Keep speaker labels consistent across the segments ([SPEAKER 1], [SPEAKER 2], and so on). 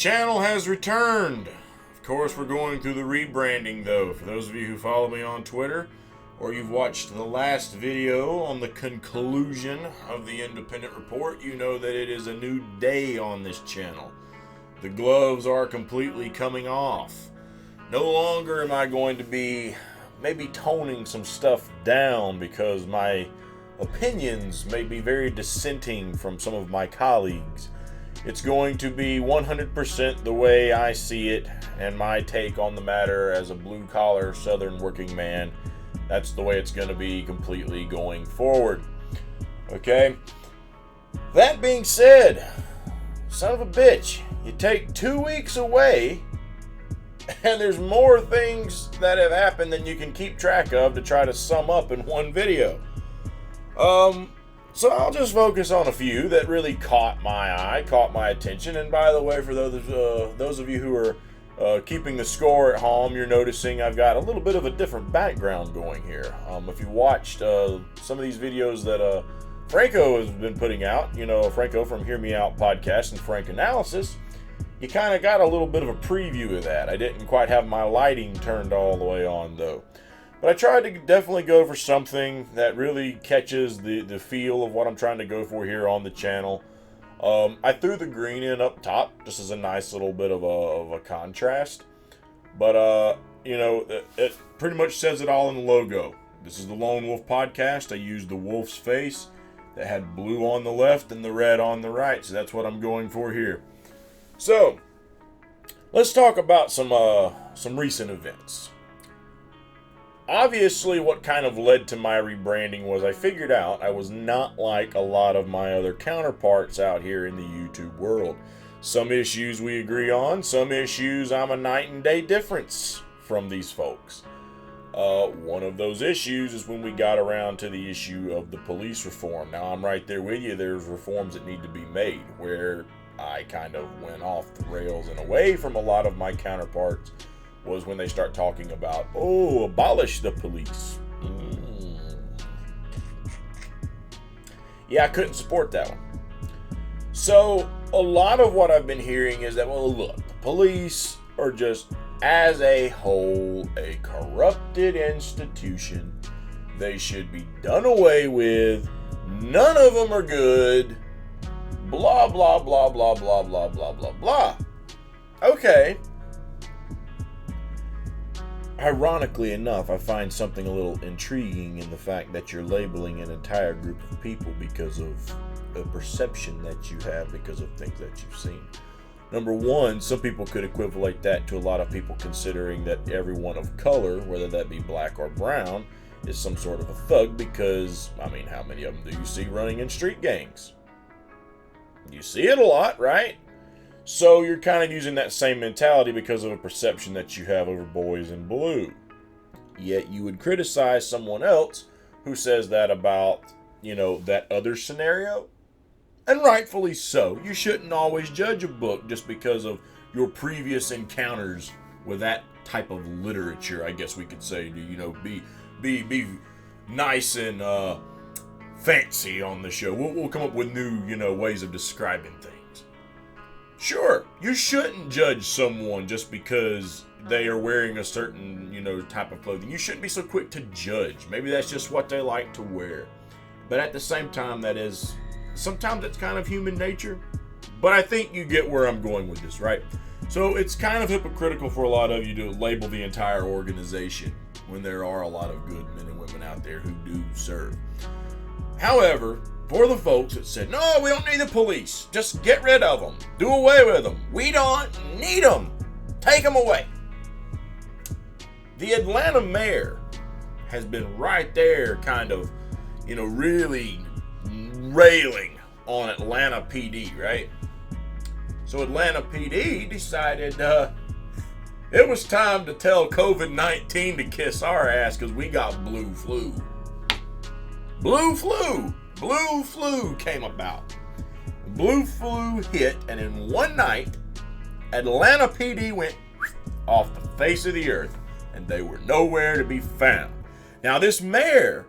[SPEAKER 1] channel has returned. Of course, we're going through the rebranding, though. For those of you who follow me on Twitter, or you've watched the last video on the conclusion of the Independent Report, you know that it is a new day on this channel. The gloves are completely coming off. No longer am I going to be maybe toning some stuff down because my opinions may be very dissenting from some of my colleagues. It's going to be 100% the way I see it and my take on the matter as a blue-collar Southern working man. That's the way it's going to be completely going forward. Okay? That being said, son of a bitch, you take 2 weeks away and there's more things that have happened than you can keep track of to try to sum up in one video. So I'll just focus on a few that really caught my eye, caught my attention. And by the way, for those of you who are keeping the score at home, you're noticing I've got a little bit of a different background going here. If you watched some of these videos that Franco has been putting out, you know, Franco from Hear Me Out podcast and Frank Analysis, you kind of got a little bit of a preview of that. I didn't quite have my lighting turned all the way on, though. But I tried to definitely go for something that really catches the feel of what I'm trying to go for here on the channel. I threw the green in up top just as a nice little bit of a contrast. But, you know, it pretty much says it all in the logo. This is the Lone Wolf Podcast. I used the wolf's face that had blue on the left and the red on the right. So that's what I'm going for here. So, let's talk about some recent events. Obviously, what kind of led to my rebranding was I figured out I was not like a lot of my other counterparts out here in the YouTube world. Some issues we agree on, some issues I'm a night and day difference from these folks. One of those issues is when we got around to the issue of the police reform. Now, I'm right there with you. There's reforms that need to be made. Where I kind of went off the rails and away from a lot of my counterparts was when they start talking about, oh, abolish the police. Yeah, I couldn't support that one. So, a lot of what I've been hearing is that, well, look, the police are just, as a whole, a corrupted institution. They should be done away with. None of them are good. Blah, blah, blah, blah, blah, blah, blah, blah, blah. Okay. Ironically enough, I find something a little intriguing in the fact that you're labeling an entire group of people because of a perception that you have because of things that you've seen. Number one, some people could equivalent that to a lot of people considering that everyone of color, whether that be black or brown, is some sort of a thug because, I mean, how many of them do you see running in street gangs? You see it a lot, right? So you're kind of using that same mentality because of a perception that you have over boys in blue. Yet you would criticize someone else who says that about, you know, that other scenario. And rightfully so. You shouldn't always judge a book just because of your previous encounters with that type of literature, I guess we could say, to, you know, be nice and fancy on the show. We'll come up with new, you know, ways of describing things. Sure, you shouldn't judge someone just because they are wearing a certain, you know, type of clothing. You shouldn't be so quick to judge. Maybe that's just what they like to wear. But at the same time, sometimes that's kind of human nature. But I think you get where I'm going with this, right? So it's kind of hypocritical for a lot of you to label the entire organization when there are a lot of good men and women out there who do serve. However, for the folks that said, no, we don't need the police. Just get rid of them. Do away with them. We don't need them. Take them away. The Atlanta mayor has been right there kind of, you know, really railing on Atlanta PD, right? So Atlanta PD decided it was time to tell COVID-19 to kiss our ass because we got blue flu. Blue flu. Blue flu came about. Blue flu hit, and in one night, Atlanta PD went off the face of the earth, and they were nowhere to be found. Now, this mayor,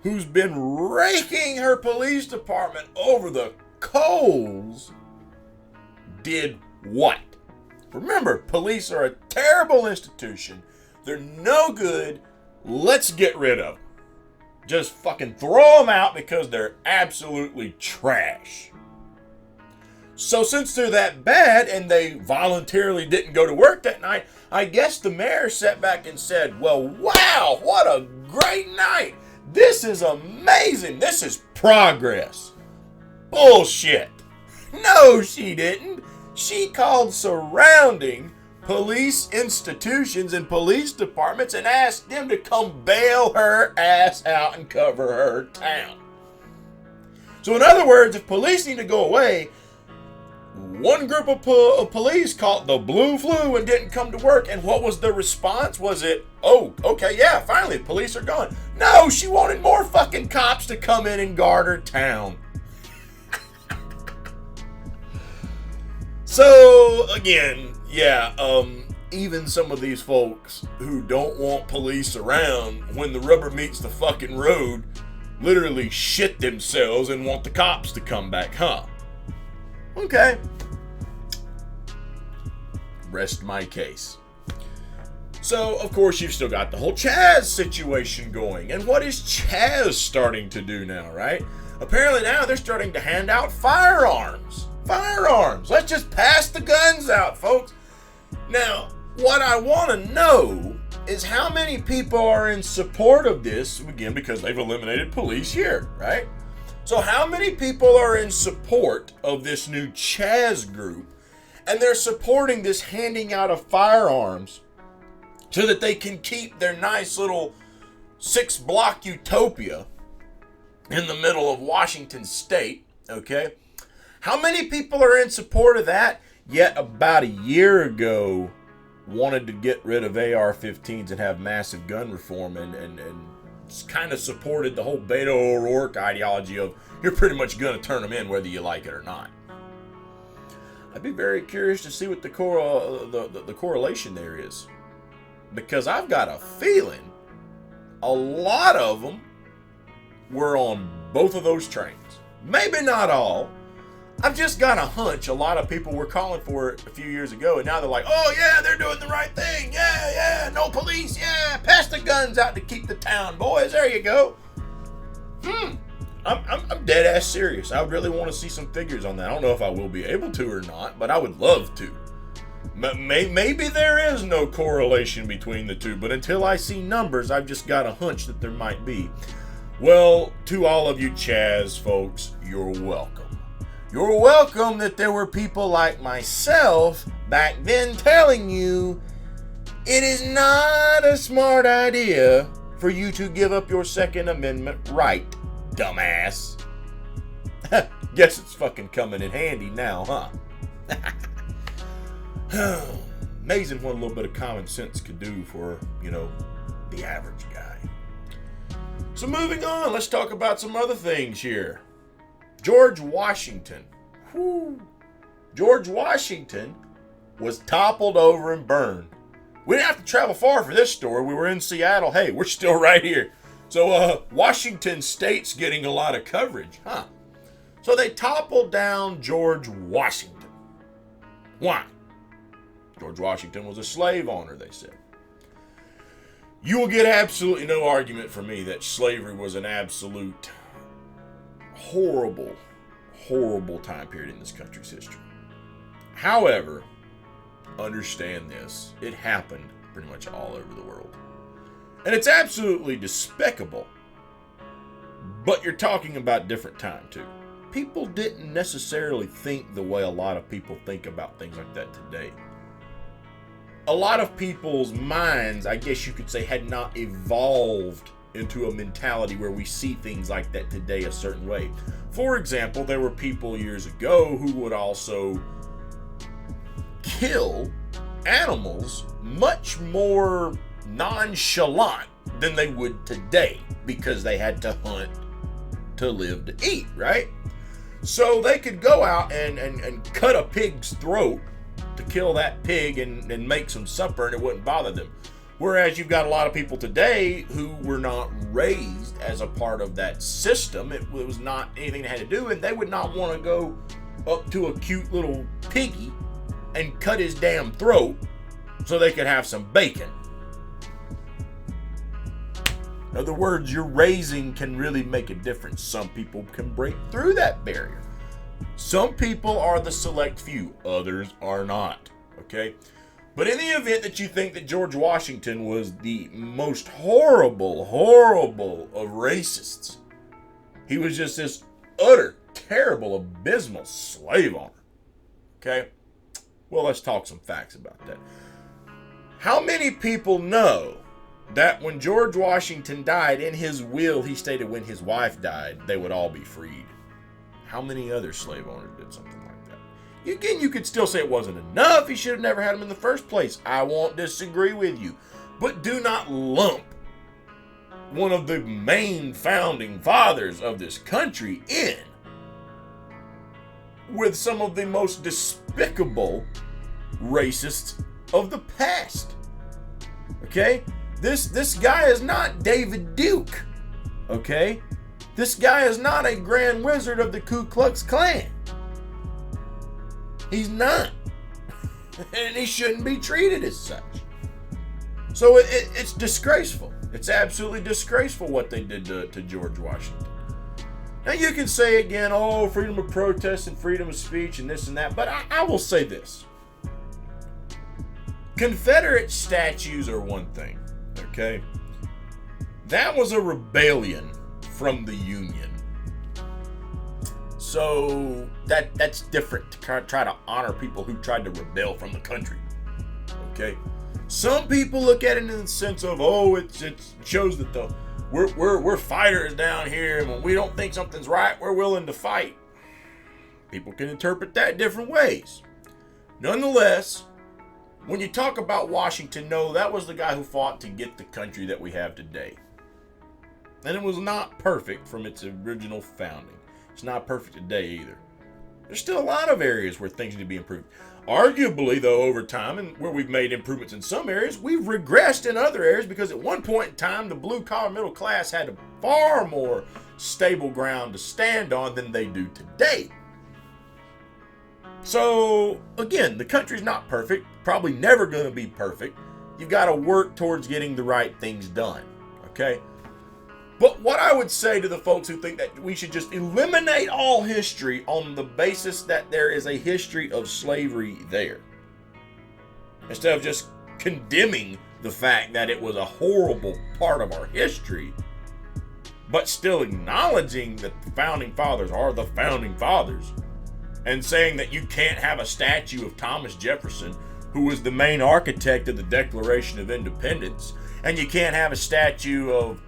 [SPEAKER 1] who's been raking her police department over the coals, did what? Remember, police are a terrible institution. They're no good. Let's get rid of them. Just fucking throw them out because they're absolutely trash. So since they're that bad and they voluntarily didn't go to work that night, I guess the mayor sat back and said, well, wow, what a great night. This is amazing. This is progress. Bullshit. No, she didn't. She called surrounding police institutions and police departments and asked them to come bail her ass out and cover her town. So in other words, if police need to go away, one group of police caught the blue flu and didn't come to work, and what was the response? Was it, oh, okay, yeah, finally, police are gone. No, she wanted more fucking cops to come in and guard her town. So, again, yeah, even some of these folks who don't want police around when the rubber meets the fucking road literally shit themselves and want the cops to come back, huh? Okay. Rest my case. So, of course, you've still got the whole CHAZ situation going. And what is CHAZ starting to do now, right? Apparently now they're starting to hand out firearms. Firearms. Let's just pass the guns out, folks. Now, what I want to know is how many people are in support of this, again, because they've eliminated police here, right? So how many people are in support of this new CHAZ group, and they're supporting this handing out of firearms so that they can keep their nice little 6-block utopia in the middle of Washington State, okay? How many people are in support of that, yet about a year ago wanted to get rid of AR-15s and have massive gun reform and kind of supported the whole Beto O'Rourke ideology of you're pretty much going to turn them in whether you like it or not? I'd be very curious to see what the correlation there is, because I've got a feeling a lot of them were on both of those trains. Maybe not all. I've just got a hunch a lot of people were calling for it a few years ago, and now they're like, oh yeah, they're doing the right thing. Yeah, no police. Yeah, pass the guns out to keep the town, boys. There you go. I'm dead ass serious. I would really want to see some figures on that. I don't know if I will be able to or not, but I would love to. Maybe there is no correlation between the two, but until I see numbers, I've just got a hunch that there might be. Well, to all of you CHAZ folks, you're welcome. You're welcome that there were people like myself back then telling you it is not a smart idea for you to give up your Second Amendment right, dumbass. Guess it's fucking coming in handy now, huh? Amazing what a little bit of common sense could do for, the average guy. So moving on, let's talk about some other things here. George Washington. Whew. George Washington was toppled over and burned. We didn't have to travel far for this story. We were in Seattle. Hey, we're still right here. So, Washington State's getting a lot of coverage, huh? So they toppled down George Washington. Why? George Washington was a slave owner, they said. You will get absolutely no argument from me that slavery was an absolute horrible, horrible time period in this country's history. However, understand this, it happened pretty much all over the world. And it's absolutely despicable, but you're talking about different time too. People didn't necessarily think the way a lot of people think about things like that today. A lot of people's minds, I guess you could say, had not evolved into a mentality where we see things like that today a certain way. For example, there were people years ago who would also kill animals much more nonchalant than they would today because they had to hunt to live to eat, right? So they could go out and cut a pig's throat to kill that pig and make some supper, and it wouldn't bother them. Whereas you've got a lot of people today who were not raised as a part of that system. It was not anything they had to do, and they would not want to go up to a cute little piggy and cut his damn throat so they could have some bacon. In other words, your raising can really make a difference. Some people can break through that barrier. Some people are the select few, others are not. Okay? But in the event that you think that George Washington was the most horrible of racists, he was just this utter, terrible, abysmal slave owner. Okay? Well, let's talk some facts about that. How many people know that when George Washington died, in his will, he stated when his wife died, they would all be freed? How many other slave owners did something like that? Again, you could still say it wasn't enough. He should have never had them in the first place. I won't disagree with you. But do not lump one of the main founding fathers of this country in with some of the most despicable racists of the past. Okay? This guy is not David Duke. Okay? This guy is not a Grand Wizard of the Ku Klux Klan. He's not. And he shouldn't be treated as such. So it's disgraceful. It's absolutely disgraceful what they did to George Washington. Now you can say again, oh, freedom of protest and freedom of speech and this and that, but I will say this. Confederate statues are one thing, okay? That was a rebellion from the Union. So that's different to try to honor people who tried to rebel from the country, okay? Some people look at it in the sense of, oh, it shows that we're fighters down here, and when we don't think something's right, we're willing to fight. People can interpret that different ways. Nonetheless, when you talk about Washington, no, that was the guy who fought to get the country that we have today. And it was not perfect from its original founding. It's not perfect today either. There's still a lot of areas where things need to be improved. Arguably, though, over time, and where we've made improvements in some areas, we've regressed in other areas because at one point in time, the blue-collar middle class had a far more stable ground to stand on than they do today. So, again, the country's not perfect, probably never going to be perfect. You've got to work towards getting the right things done, okay? But what I would say to the folks who think that we should just eliminate all history on the basis that there is a history of slavery there, instead of just condemning the fact that it was a horrible part of our history, but still acknowledging that the founding fathers are the founding fathers, and saying that you can't have a statue of Thomas Jefferson, who was the main architect of the Declaration of Independence, and you can't have a statue of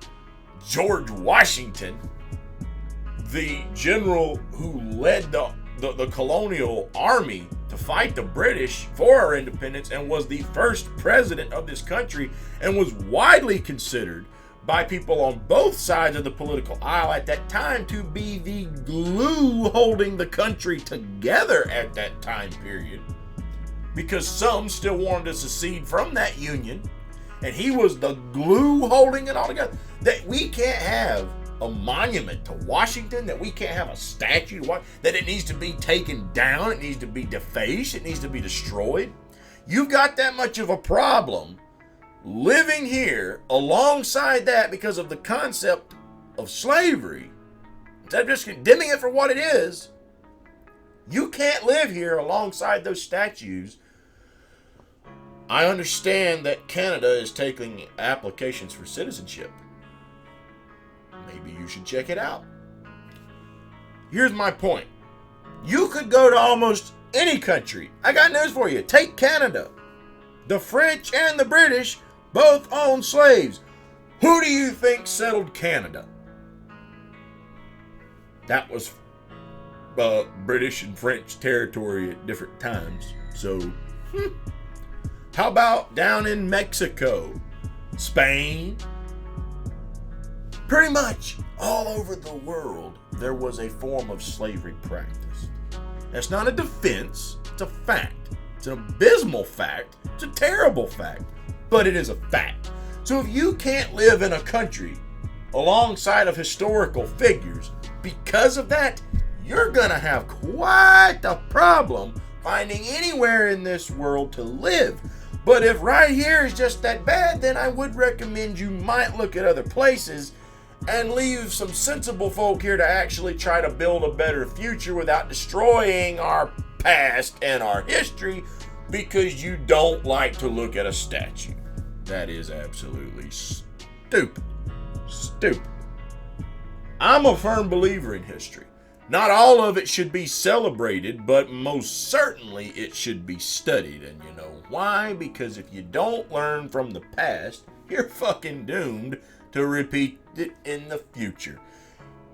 [SPEAKER 1] George Washington, the general who led the colonial army to fight the British for our independence and was the first president of this country and was widely considered by people on both sides of the political aisle at that time to be the glue holding the country together at that time period, because some still wanted to secede from that union, and he was the glue holding it all together. That we can't have a monument to Washington, that we can't have a statue to Washington, that it needs to be taken down, it needs to be defaced, it needs to be destroyed. You've got that much of a problem living here alongside that because of the concept of slavery. Instead of just condemning it for what it is, you can't live here alongside those statues. I understand that Canada is taking applications for citizenship. Maybe you should check it out. Here's my point. You could go to almost any country. I got news for you. Take Canada. The French and the British both owned slaves. Who do you think settled Canada? That was British and French territory at different times. So, how about down in Mexico, Spain? Pretty much all over the world, there was a form of slavery practiced. That's not a defense, it's a fact. It's an abysmal fact, it's a terrible fact, but it is a fact. So if you can't live in a country alongside of historical figures because of that, you're gonna have quite a problem finding anywhere in this world to live. But if right here is just that bad, then I would recommend you might look at other places and leave some sensible folk here to actually try to build a better future without destroying our past and our history because you don't like to look at a statue. That is absolutely stupid. Stupid. I'm a firm believer in history. Not all of it should be celebrated, but most certainly it should be studied. And you know why? Because if you don't learn from the past, you're fucking doomed to repeat it in the future.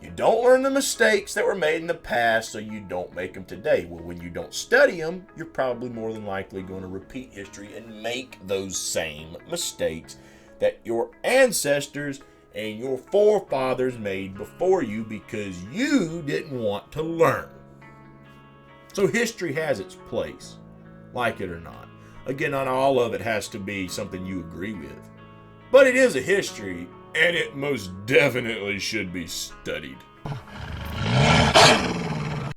[SPEAKER 1] You don't learn the mistakes that were made in the past, so you don't make them today. Well, when you don't study them, you're probably more than likely going to repeat history and make those same mistakes that your ancestors and your forefathers made before you because you didn't want to learn. So history has its place, like it or not. Again, not all of it has to be something you agree with, but it is a history, and it most definitely should be studied.